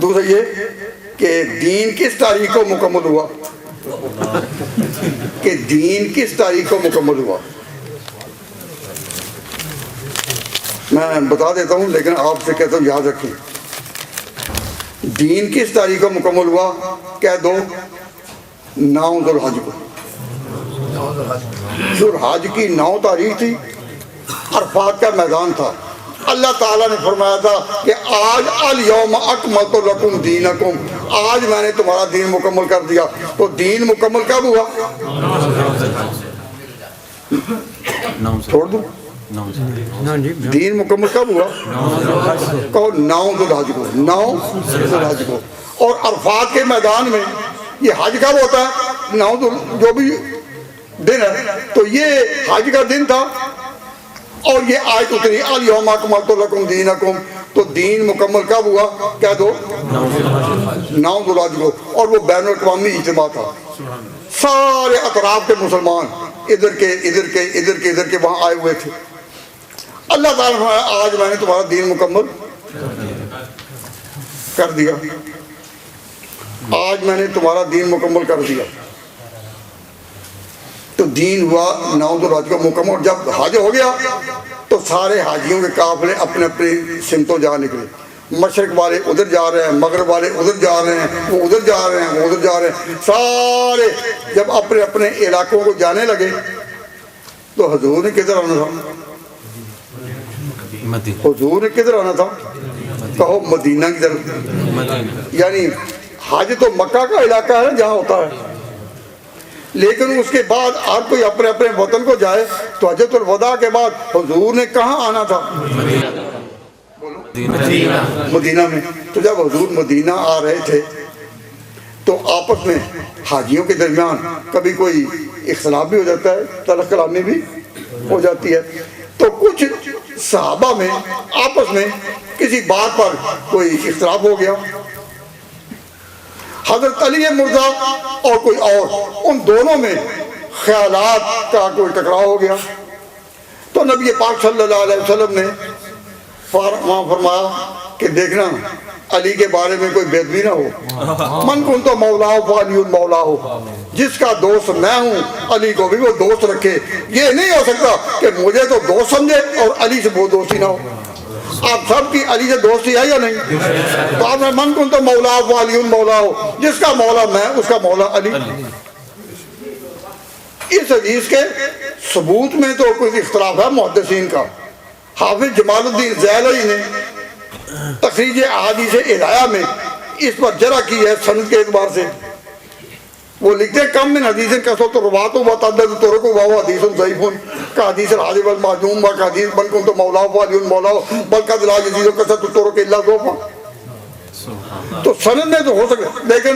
دوسرا یہ کہ دین کس تاریخ کو مکمل ہوا، کہ دین کس تاریخ کو مکمل ہوا. میں بتا دیتا ہوں لیکن آپ سے کہتا ہوں یاد رکھیں. دین کس تاریخ کو مکمل ہوا؟ کہہ دو 9 ذوالحج کو. ذوالحج کی 9 تاریخ تھی، عرفات کا میدان تھا. اللہ تعالیٰ نے فرمایا تھا کہ آج الیوم اکملت لکم دینکم، آج میں نے تمہارا دین مکمل کر دیا. تو دین مکمل کب ہوا؟ چھوڑ دوں؟ دین مکمل کب ہوا؟ کہو 9 ذوالحج کو. 9 ذوالحج کو. اور عرفات کے میدان میں یہ حج کب ہوتا ہے؟ 9 جو بھی دن ہے تو یہ حج کا دن تھا. اور یہ آیت اتری الیوم اکملت لکم دینکم. تو دین مکمل کب ہوا؟ کہہ دو 9 ذوالحج کو. اور وہ بین الاقوامی اجتماع تھا. سارے اطراف کے مسلمان ادھر کے ادھر کے ادھر کے ادھر کے وہاں آئے ہوئے تھے. اللہ تعالیٰ نے آج میں نے تمہارا دین مکمل کر دیا. آج میں نے تمہارا دین مکمل کر دیا. تو دین ہوا 9 ذوالحج کو مکمل. جب حج ہو گیا تو سارے حاجیوں کے قافلے اپنے اپنی سمتوں جا نکلے. مشرق والے ادھر جا رہے ہیں، مغرب والے ادھر جا رہے ہیں، وہ ادھر جا رہے ہیں، وہ ادھر جا رہے ہیں. سارے جب اپنے اپنے علاقوں کو جانے لگے تو حضور نے کدھر آنا تھا؟ حضور نے کدھر آنا تھا؟ کہو مدینہ کی طرف. یعنی حج تو مکہ کا علاقہ ہے جہاں ہوتا ہے، لیکن اس کے بعد ہر کوئی اپنے اپنے وطن کو جائے. تو حجۃ الوداع کے بعد حضور نے کہاں آنا تھا؟ مدینہ میں. تو جب حضور مدینہ آ رہے تھے تو آپس میں حاجیوں کے درمیان کبھی کوئی اختلاف بھی ہو جاتا ہے، تلخ کلامی بھی ہو جاتی ہے. تو کچھ صحابہ میں آپس میں کسی بات پر کوئی اختلاف ہو گیا. حضرت علی مرزا اور کوئی اور، ان دونوں میں خیالات کا کوئی ٹکراؤ ہو گیا. تو نبی پاک صلی اللہ علیہ وسلم نے وہاں فرمایا کہ دیکھنا علی کے بارے میں کوئی بے ادبی نہ ہو. من کن تو مولا ہو فعلی مولا ہو، جس کا دوست میں ہوں علی کو بھی وہ دوست رکھے. یہ نہیں ہو سکتا کہ مجھے تو دوست سمجھے اور علی سے وہ دوستی نہ ہو. آپ سب کی علی سے دوستی ہے یا نہیں؟ تو آپ نے من کن تو مولا ہو فعلی مولا ہو، جس کا مولا میں اس کا مولا علی. اس حدیث کے ثبوت میں تو کوئی اختلاف ہے محدثین کا. حافظ جمال الدین زیلعی نے تخریج احادیث الہیہ میں اس پر جرح کی ہے سند کے اعتبار سے. وہ لکھتے کم من حدیث کثرت الرواۃ و تعدد الطرق وهو حدیث ضعیف کحدیث الحاجب والمعدوم وکحدیث من کنت مولا فعلی مولا بل قد لا یزید کثرت الطرق الا ضعفا. تو سند میں تو ہو سکتا، لیکن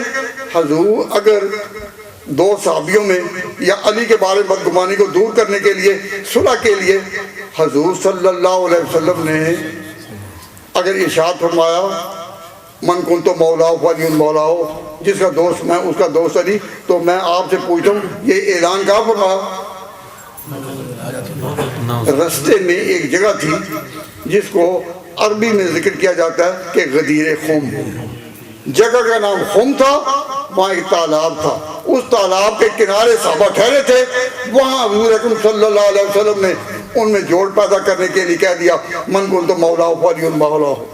حضور اگر 2 صحابیوں میں یا علی کے بارے میں بدگمانی کو دور کرنے کے لیے، صلح کے لیے، حضور صلی اللہ علیہ وسلم نے اگر ارشاد فرمایا من کنت مولا فعلی مولا ہو، جس کا دوست میں اس کا دوست علی، تو میں آپ سے پوچھتا ہوں یہ اعلان کہاں فرمایا؟ رستے میں ایک جگہ تھی جس کو عربی میں ذکر کیا جاتا ہے کہ غدیر خم. جگہ کا نام خم تھا. وہاں ایک تالاب تھا، اس تالاب کے کنارے صحابہ ٹھہرے تھے. وہاں حضور اکرم صلی اللہ علیہ وسلم نے ان میں جوڑ پیدا کرنے کے لیے کہہ دیا من کنت مولا فعلی مولا ہو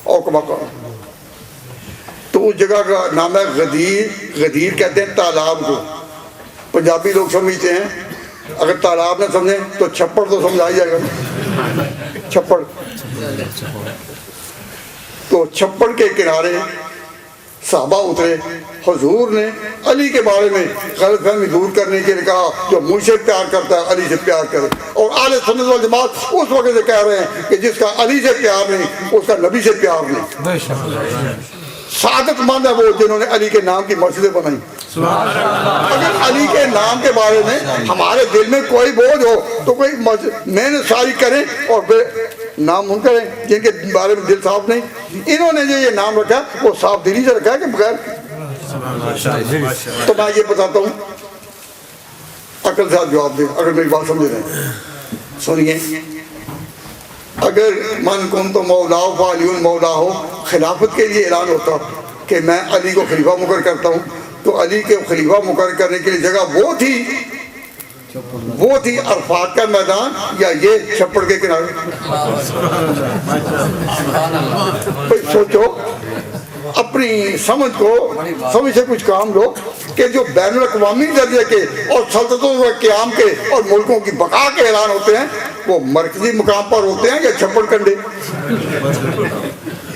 او کما قال. تو اس جگہ کا نام ہے غدیر. غدیر کہتے ہیں تالاب کو. پنجابی لوگ سمجھتے ہیں، اگر تالاب نہ سمجھیں تو چھپڑ تو سمجھا جائے گا. چھپڑ. تو چھپڑ کے کنارے صحابہ اترے. حضور نے علی کے بارے میں غلط فہمی دور کرنے کے لیے کہا جو مجھ سے پیار کرتا ہے علی سے پیار کرے. اور اہل سنت والجماعت اس وقت سے کہہ رہے ہیں کہ جس کا علی سے پیار نہیں اس کا نبی سے پیار نہیں. سعادت مند ہے وہ جنہوں نے علی کے نام کی مسجدیں بنائی. اگر علی کے نام کے بارے میں ہمارے دل میں کوئی بوجھ ہو تو کوئی محنت ساری کریں اور پھر نام ان کریں جن کے بارے میں دل صاف نہیں. انہوں نے جو یہ نام رکھا وہ صاف دلی سے رکھا ہے کہ بغیر. تو میں یہ بتاتا ہوں، عقل سے جواب دیں اگر میری بات سمجھ رہے ہیں. سنیے، اگر من کن تو مولا فعلی مولا ہو خلافت کے لیے اعلان ہوتا کہ میں علی کو خلیفہ مقرر کرتا ہوں، تو علی کے خلیفہ مقرر کرنے کے لیے جگہ وہ تھی عرفات کا میدان یا یہ چھپڑ کے کنارے؟ سوچو، اپنی سمجھ سے کچھ کام لو کہ جو بین الاقوامی درجے کے اور سلطنتوں کے قیام کے اور ملکوں کی بقا کے اعلان ہوتے ہیں وہ مرکزی مقام پر ہوتے ہیں یا چھپڑ کنڈے؟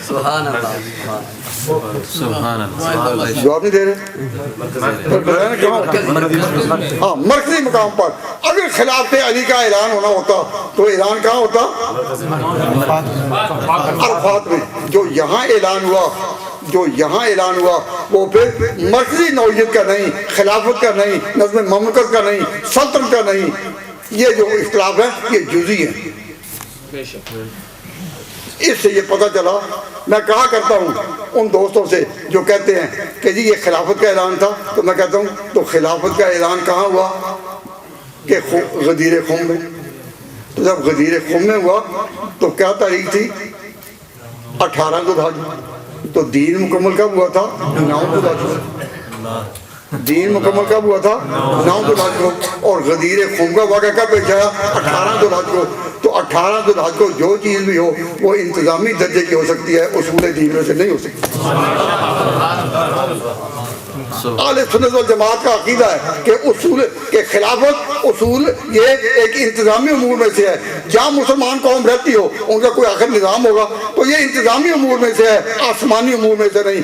سبحان اللہ، جواب نہیں دے رہے؟ ہاں، مرکزی مقام پر اگر خلافت علی کا اعلان ہونا ہوتا تو اعلان کہاں ہوتا؟ عرفات میں۔ جو یہاں اعلان ہوا وہ پھر مرکزی نوعیت کا نہیں، خلافت کا نہیں، نظم مملکت کا نہیں، سلطنت کا نہیں، یہ جو اختلاف ہے یہ جزئی ہے۔ اس سے یہ پتہ چلا، میں کہا کرتا ہوں ان دوستوں سے جو کہتے ہیں کہ جی یہ خلافت کا اعلان تھا، تو میں کہتا ہوں تو خلافت کا اعلان کہاں ہوا؟ کہ غدیر خم میں۔ تو جب غدیر خم میں ہوا تو کیا تاریخ تھی؟ 18 ذوالحج۔ تو دین مکمل کب ہوا تھا؟ 9 ذوالحج۔ دین مکمل کب ہوا تھا؟ 9 ذوالحج کو۔ اور غدیر خم کا واقعہ کب پیش آیا؟ 18 ذوالحج کو۔ تو 18 ذوالحج کو جو چیز بھی ہو وہ انتظامی درجے کی ہو سکتی ہے، اصول دین میں سے نہیں ہو سکتی۔ اہل سنت والجماعت کا عقیدہ ہے کہ اصول کہ خلافت اصول یہ ایک انتظامی امور میں سے ہے۔ جہاں مسلمان قوم رہتی ہو ان کا کوئی آخر نظام ہوگا تو یہ انتظامی امور میں سے ہے، آسمانی امور میں سے نہیں۔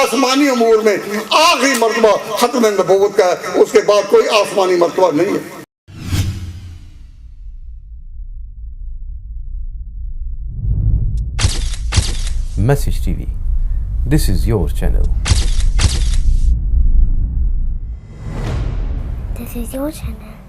آسمانی امور میں آخری مرتبہ ختم نبوت کا ہے، اس کے بعد کوئی آسمانی مرتبہ نہیں ہے۔ Message TV. This is your channel. This is your channel.